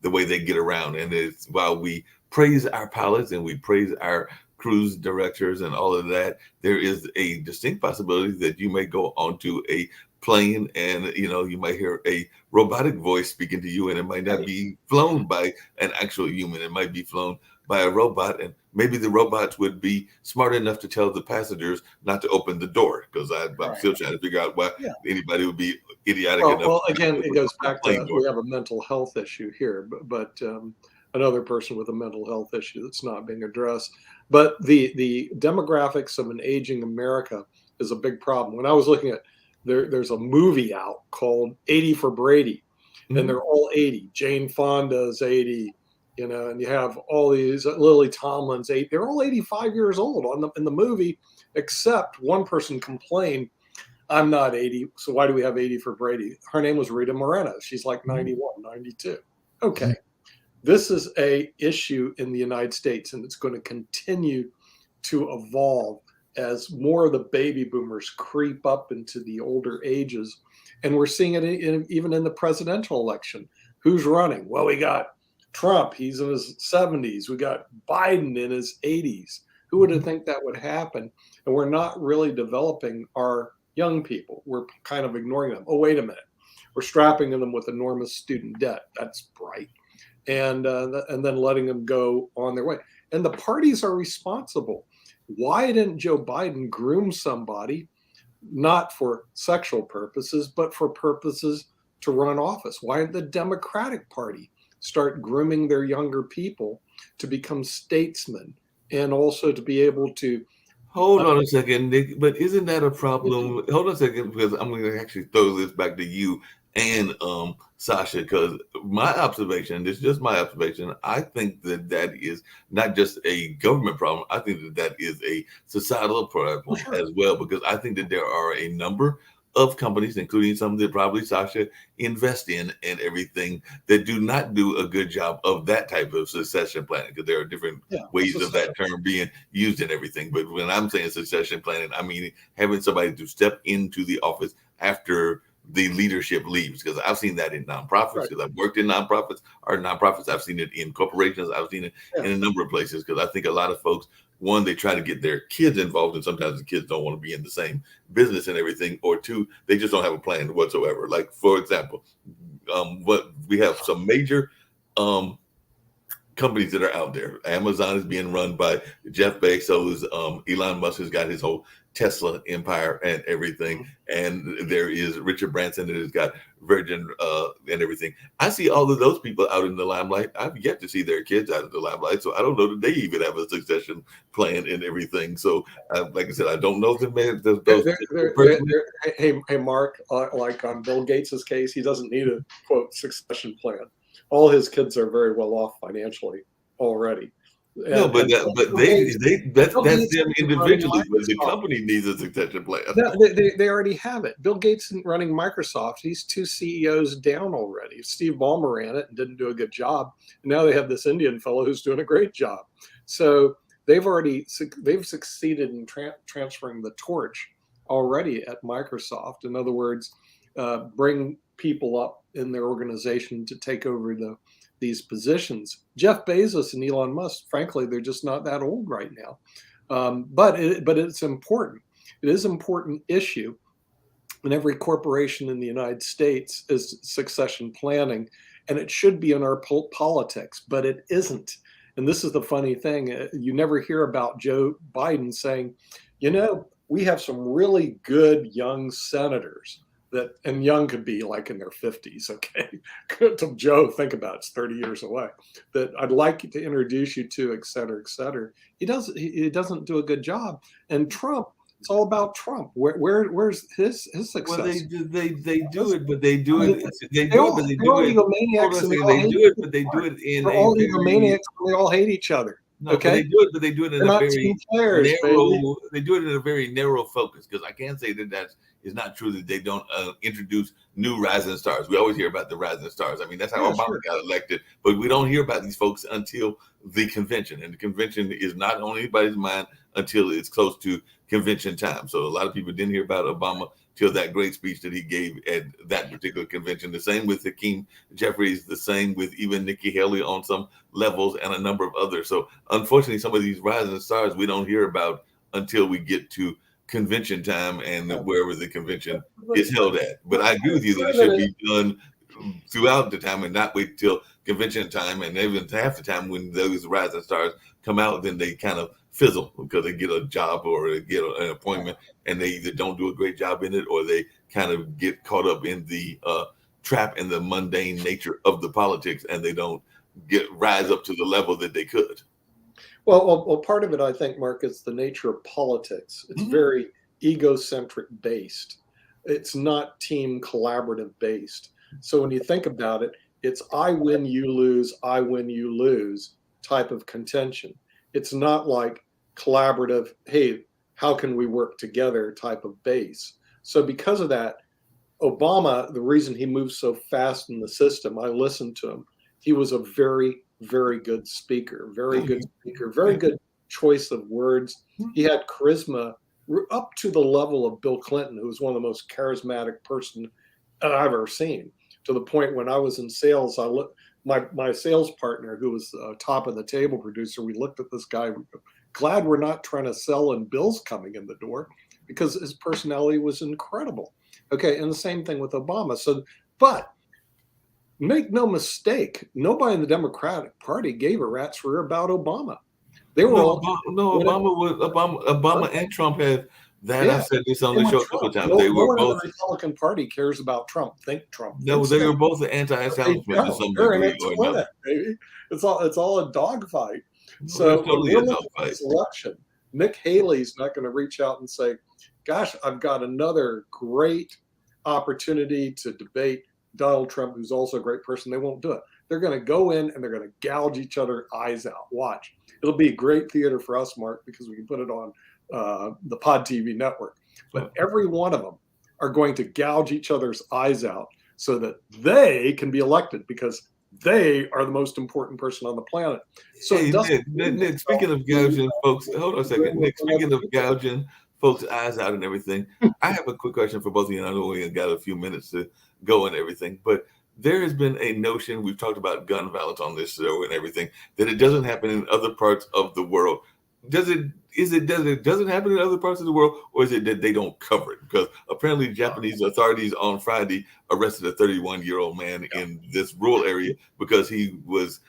S1: the way they get around. And it's, while we praise our pilots and we praise our cruise directors and all of that, there is a distinct possibility that you may go onto a plane and you might hear a robotic voice speaking to you, and it might not be flown by an actual human. It might be flown by a robot, and maybe the robots would be smart enough to tell the passengers not to open the door, because I'm still trying to figure out why anybody would be idiotic enough.
S2: Well, again, it goes back to we have a mental health issue here, but another person with a mental health issue that's not being addressed. But the demographics of an aging America is a big problem. When I was looking at, there's a movie out called 80 for Brady, and they're all 80. Jane Fonda's 80, and you have all these, Lily Tomlin's 80. They're all 85 years old in the movie, except one person complained, I'm not 80, so why do we have 80 for Brady? Her name was Rita Moreno. She's like 91, 92. Okay. This is a issue in the United States, and it's going to continue to evolve as more of the baby boomers creep up into the older ages. And we're seeing it even in the presidential election. Who's running? Well, we got Trump. He's in his 70s. We got Biden in his 80s. Who would have think that would happen? And we're not really developing our young people. We're kind of ignoring them. Oh, wait a minute. We're strapping them with enormous student debt. That's bright. And then letting them go on their way. And the parties are responsible. Why didn't Joe Biden groom somebody, not for sexual purposes, but for purposes to run office? Why didn't the Democratic Party start grooming their younger people to become statesmen and also to be able to...
S1: Hold on a second, Nick, but isn't that a problem? Hold on a second, because I'm going to actually throw this back to you and Sasha, because my observation, this is just my observation, I think that is not just a government problem. I think that is a societal problem as well, because I think that there are a number of companies, including some that probably Sasha invest in and everything, that do not do a good job of that type of succession planning, because there are different ways of that term being used and everything. But when I'm saying succession planning, I mean having somebody to step into the office after the leadership leaves, because I've seen that in nonprofits, because I've worked in nonprofits. I've seen it in corporations, I've seen it in a number of places, because I think a lot of folks, one, they try to get their kids involved, and sometimes the kids don't want to be in the same business and everything, or two, they just don't have a plan whatsoever. Like, for example, what we have some major companies that are out there. Amazon is being run by Jeff Bezos. Elon Musk has got his whole Tesla empire and everything. And there is Richard Branson that has got Virgin and everything. I see all of those people out in the limelight. I've yet to see their kids out in the limelight, so I don't know that they even have a succession plan and everything. So, like I said, I don't know them.
S2: Hey, Mark, like on Bill Gates's case, he doesn't need a quote succession plan. All his kids are very well off financially already.
S1: No, but that's them individually. But the company needs a succession plan.
S2: No, they already have it. Bill Gates running Microsoft. He's 2 CEOs down already. Steve Ballmer ran it and didn't do a good job. And now they have this Indian fellow who's doing a great job. So they've succeeded in transferring the torch already at Microsoft. In other words, bring people up in their organization to take over these positions. Jeff Bezos and Elon Musk, frankly, they're just not that old right now. But it's important. It is an important issue. And every corporation in the United States is succession planning, and it should be in our politics, but it isn't. And this is the funny thing. You never hear about Joe Biden saying, we have some really good young senators and young could be like in their 50s, okay? To Joe, think about it, it's 30 years away, that I'd like to introduce you to, et cetera, et cetera. He doesn't do a good job. And Trump, it's all about Trump. Where's his success?
S1: Well, they do it, but they do it. They
S2: all egomaniacs. They all hate each other.
S1: No,
S2: okay,
S1: but they do it in a very narrow. They do it in a very narrow focus, because I can't say that is not true that they don't introduce new rising stars. We always hear about the rising stars. I mean, that's how Obama got elected, but we don't hear about these folks until the convention, and the convention is not on anybody's mind until it's close to convention time. So a lot of people didn't hear about Obama till that great speech that he gave at that particular convention. The same with Hakeem Jeffries, the same with even Nikki Haley on some levels, and a number of others. So unfortunately, some of these rising stars we don't hear about until we get to convention time and wherever the convention is held at. But I agree with you that it should be done throughout the time and not wait till convention time. And even half the time when those rising stars come out, then they kind of fizzle because they get a job or they get an appointment, and they either don't do a great job in it, or they kind of get caught up in the trap and the mundane nature of the politics, and they don't rise up to the level that they could.
S2: Well, part of it, I think, Mark, is the nature of politics. It's very egocentric based. It's not team collaborative based. So when you think about it, it's I win, you lose, I win, you lose type of contention. It's not like collaborative, hey, how can we work together type of base. So because of that, Obama, the reason he moved so fast in the system, I listened to him. He was a very, very good speaker, very good choice of words. He had charisma up to the level of Bill Clinton, who was one of the most charismatic person I've ever seen. To the point when I was in sales, I looked, my sales partner, who was top of the table producer, we looked at this guy, glad we're not trying to sell and Bill's coming in the door, because his personality was incredible. Okay, and the same thing with Obama. So, but make no mistake, nobody in the Democratic Party gave a rat's rear about Obama. They were
S1: Obama and Trump had that. Yeah, I said this on the show a couple of times.
S2: They were both. The Republican Party cares about Trump. Think Trump.
S1: No, they were both anti-establishment to some degree or another.
S2: It's all a dogfight. So
S1: totally a dogfight.
S2: Election. Nick Haley's not going to reach out and say, "Gosh, I've got another great opportunity to debate Donald Trump, who's also a great person." They won't do it. They're going to go in and they're going to gouge each other's eyes out. Watch. It'll be great theater for us, Mark, because we can put it on the Pod TV network. But every one of them are going to gouge each other's eyes out so that they can be elected, because they are the most important person on the planet. So
S1: hey, Nick, speaking of gouging folks, hold on a second. Nick, speaking of gouging folks' eyes out and everything, I have a quick question for both of you. I know we got a few minutes to go and everything, but there has been a notion, we've talked about gun violence on this show and everything, that it doesn't happen in other parts of the world. Does it doesn't happen in other parts of the world, or is it that they don't cover it? Because apparently Japanese authorities on Friday arrested a 31-year-old man in this rural area because he was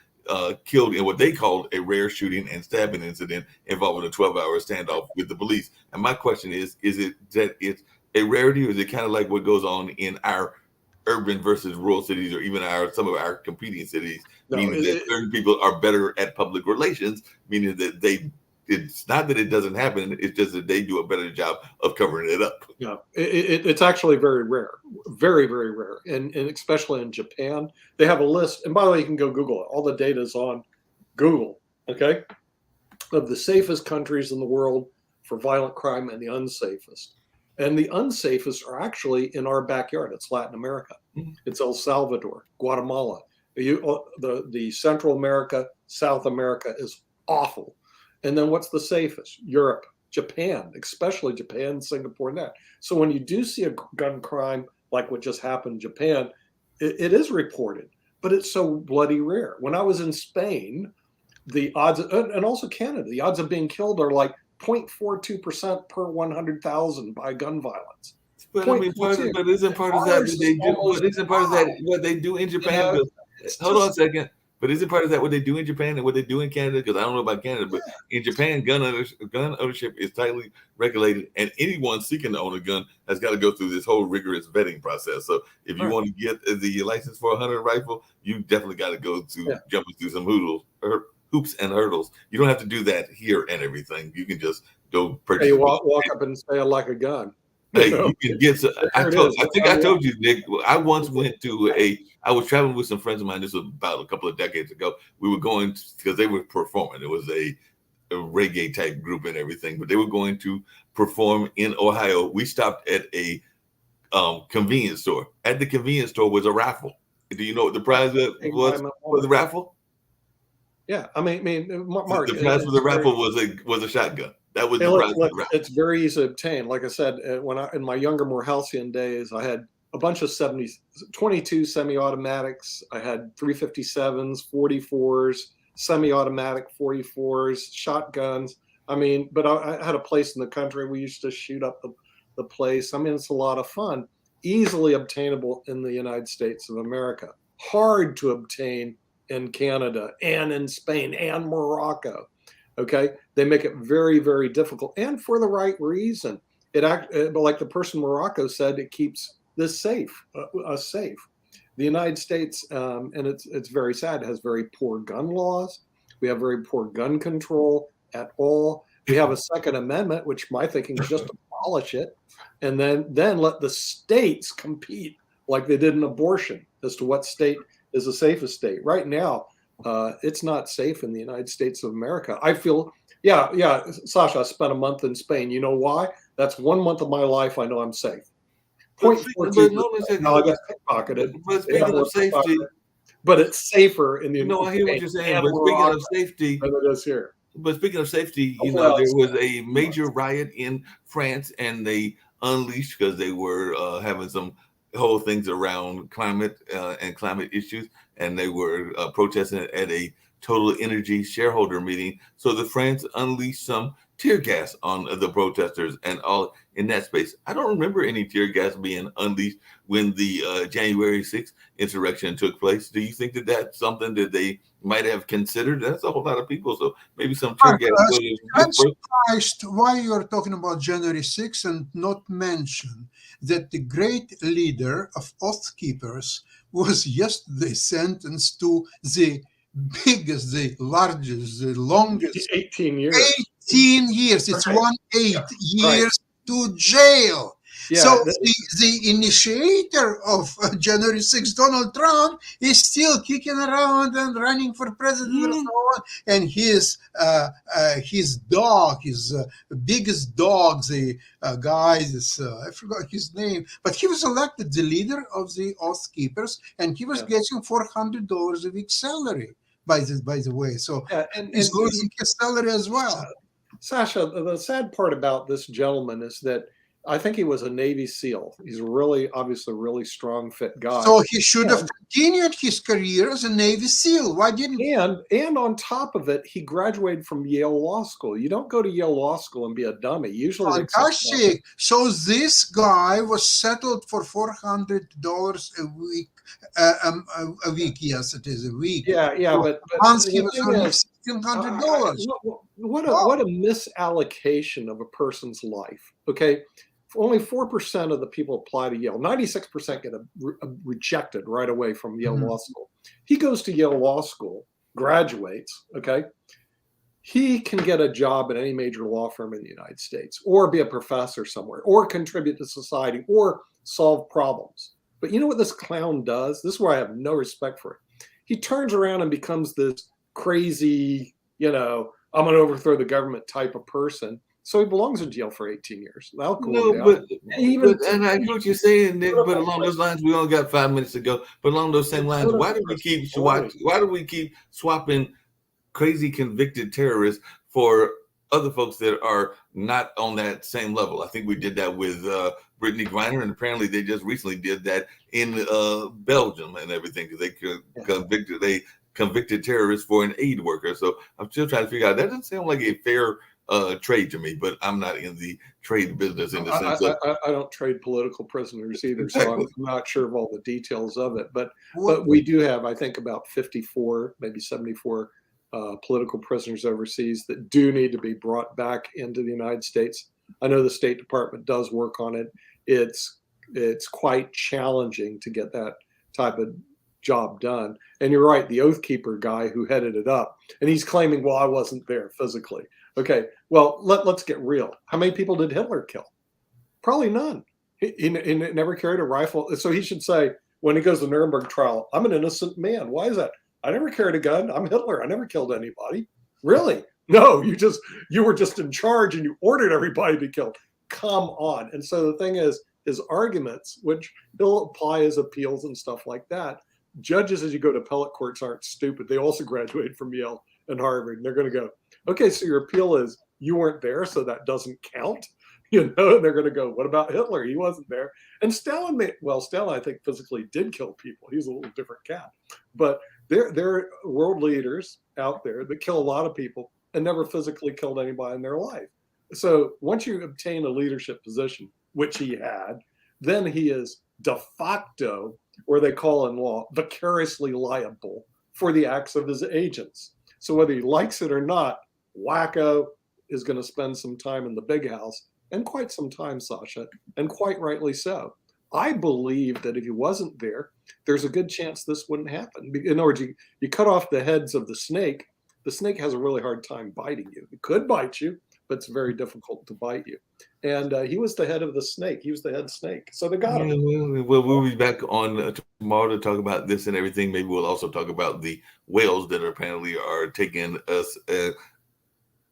S1: killed in what they called a rare shooting and stabbing incident involving a 12-hour standoff with the police. And my question is it that it's a rarity, or is it kind of like what goes on in our urban versus rural cities, or even some of our competing cities, meaning that certain people are better at public relations, meaning that it's not that it doesn't happen, it's just that they do a better job of covering it up.
S2: Yeah, it's actually very rare, very, very rare. And especially in Japan, they have a list. And by the way, you can go Google it. All the data is on Google, okay, of the safest countries in the world for violent crime and the unsafest. And the unsafest are actually in our backyard. It's Latin America. It's El Salvador, Guatemala. The Central America, South America is awful. And then what's the safest? Europe, Japan, especially Japan, Singapore, and that. So when you do see a gun crime like what just happened in Japan, it is reported, but it's so bloody rare. When I was in Spain, the odds, and also Canada, the odds of being killed are like 0.42% per 100,000 by gun violence.
S1: But I mean, but isn't part of that what they do? But isn't part of that what they do in Japan? Hold on a second. But isn't part of that what they do in Japan and what they do in Canada? Because I don't know about Canada, but in Japan, gun ownership is tightly regulated, and anyone seeking to own a gun has got to go through this whole rigorous vetting process. So if you want to get the license for a hunting rifle, you definitely got to go through jumping through some hoops and hurdles. You don't have to do that here and everything. You can just go purchase.
S2: Hey, walk up and say, "I like a gun."
S1: Hey, you can get. I think I told you, Nick. I once went to I was traveling with some friends of mine. This was about a couple of decades ago. We were going because they were performing. It was a reggae type group and everything, but they were going to perform in Ohio. We stopped at a convenience store. At the convenience store was a raffle. Do you know what the prize was for the raffle?
S2: Yeah, I mean, Mark,
S1: the prize for the raffle was a shotgun. That was
S2: it's very easy to obtain. Like I said, in my younger, more halcyon days, I had a bunch of 22 semi-automatics. I had 357s, 44s, semi-automatic 44s, shotguns. I mean, but I had a place in the country. We used to shoot up the place. I mean, it's a lot of fun. Easily obtainable in the United States of America. Hard to obtain in Canada and in Spain and Morocco. Okay, they make it very, very difficult, and for the right reason. But like the person in Morocco said, it keeps this safe, us safe. The United States, and it's very sad, has very poor gun laws. We have very poor gun control at all. We have a Second Amendment, which my thinking is just abolish it, and then let the states compete like they did in abortion as to what state is the safest state. Right now, it's not safe in the United States of America. I feel, Sasha, I spent a month in Spain. You know why? That's 1 month of my life I know I'm safe. Now I got pickpocketed.
S1: But speaking of safety,
S2: but it's safer in the United
S1: States. No, I hear what you're saying. But speaking of safety,
S2: than it is here.
S1: But speaking of safety, there was a major riot in France, and they unleashed because they were having some whole things around climate and climate issues, and they were protesting at a Total Energy shareholder meeting. So the France unleashed some tear gas on the protesters and all in that space. I don't remember any tear gas being unleashed when the January 6th insurrection took place. Do you think that that's something that they might have considered? That's a whole lot of people, so maybe some tear gas.
S3: I'm surprised why you're talking about January 6th and not mention that the great leader of Oath Keepers was yesterday sentenced to the biggest, the largest, the longest
S2: 18 years.
S3: 18 years. It's 18 years to jail.
S2: Yeah,
S3: so the initiator of January 6th, Donald Trump, is still kicking around and running for president and so on. And his dog, his biggest dog, the guy, I forgot his name, but he was elected the leader of the Oath Keepers, and he was getting $400 a week salary. By the way, so he's losing his salary as well.
S2: Sasha, the sad part about this gentleman is that I think he was a Navy SEAL. He's obviously a really strong, fit guy.
S3: So he should have continued his career as a Navy SEAL. Why didn't he?
S2: And on top of it, he graduated from Yale Law School. You don't go to Yale Law School and be a dummy. Usually,
S3: fantastic. So this guy was settled for $400 a week. A week, yes, it is a week.
S2: Yeah, but
S3: once he was earning $1,600.
S2: What a misallocation of a person's life. Okay. Only 4% of the people apply to Yale. 96% get rejected right away from Yale Law School. He goes to Yale Law School, graduates, okay? He can get a job at any major law firm in the United States, or be a professor somewhere, or contribute to society, or solve problems. But you know what this clown does? This is where I have no respect for it. He turns around and becomes this crazy, I'm going to overthrow the government type of person. So he belongs in jail for 18 years. That'll cool him down.
S1: And I get what you're saying, Nick, but along those lines, we only got 5 minutes to go. But along those same lines, why do we keep swapping crazy convicted terrorists for other folks that are not on that same level? I think we did that with Brittany Griner, and apparently they just recently did that in Belgium and everything, because they convicted terrorists for an aid worker. So I'm still trying to figure out, that doesn't sound like a fair trade to me, but I'm not in the trade business in the sense of
S2: I don't trade political prisoners either, so I'm not sure of all the details of it. But we do have, I think, about 54, maybe 74 political prisoners overseas that do need to be brought back into the United States. I know the State Department does work on it. It's quite challenging to get that type of job done. And you're right, the Oath Keeper guy who headed it up, and he's claiming, well, I wasn't there physically. Okay, well, let's get real. How many people did Hitler kill? Probably none. He never carried a rifle. So he should say, when he goes to the Nuremberg trial, I'm an innocent man. Why is that? I never carried a gun. I'm Hitler. I never killed anybody. Really? No, you were just in charge and you ordered everybody to be killed. Come on. And so the thing is, his arguments, which he'll apply his appeals and stuff like that, judges as you go to appellate courts aren't stupid. They also graduated from Yale and Harvard. And they're going to go, okay, so your appeal is you weren't there, so that doesn't count. And they're going to go, what about Hitler? He wasn't there. And Stalin, Stalin, I think, physically did kill people. He's a little different cat. But there are world leaders out there that kill a lot of people and never physically killed anybody in their life. So once you obtain a leadership position, which he had, then he is de facto, or they call in law, vicariously liable for the acts of his agents. So whether he likes it or not, Wacko is going to spend some time in the big house, and quite some time, Sasha, and quite rightly so. I believe that if he wasn't there, there's a good chance this wouldn't happen. In other words, you cut off the heads of the snake has a really hard time biting you. It could bite you, but it's very difficult to bite you. And he was the head of the snake. He was the head snake. So they got him.
S1: Well, we'll be back on tomorrow to talk about this and everything. Maybe we'll also talk about the whales that apparently are taking us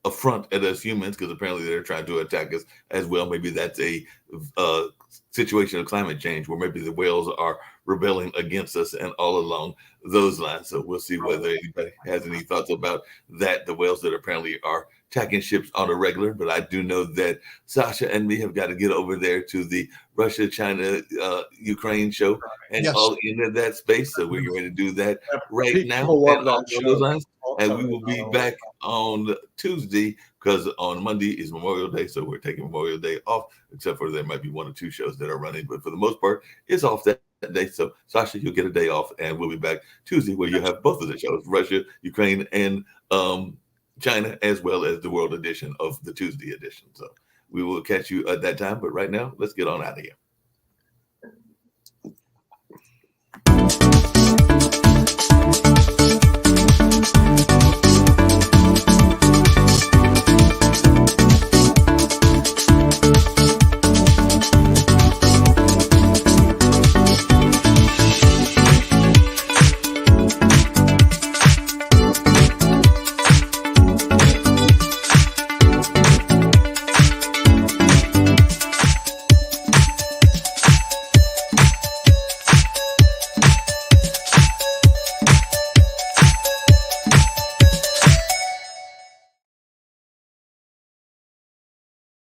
S1: affront at us humans, because apparently they're trying to attack us as well. Maybe that's a situation of climate change where maybe the whales are rebelling against us and all along those lines. So we'll see whether anybody has any thoughts about that, the whales that apparently are attacking ships on a regular. But I do know that Sasha and me have got to get over there to the Russia, China, Ukraine show and all into that space. So we're going to do that right now. And we will be back on Tuesday, because on Monday is Memorial Day. So we're taking Memorial Day off, except for there might be 1 or 2 shows that are running. But for the most part, it's off that day. So Sasha, you'll get a day off, and we'll be back Tuesday, where you have both of the shows, Russia, Ukraine, and China, as well as the world edition of the Tuesday edition. So we will catch you at that time. But right now, let's get on out of here.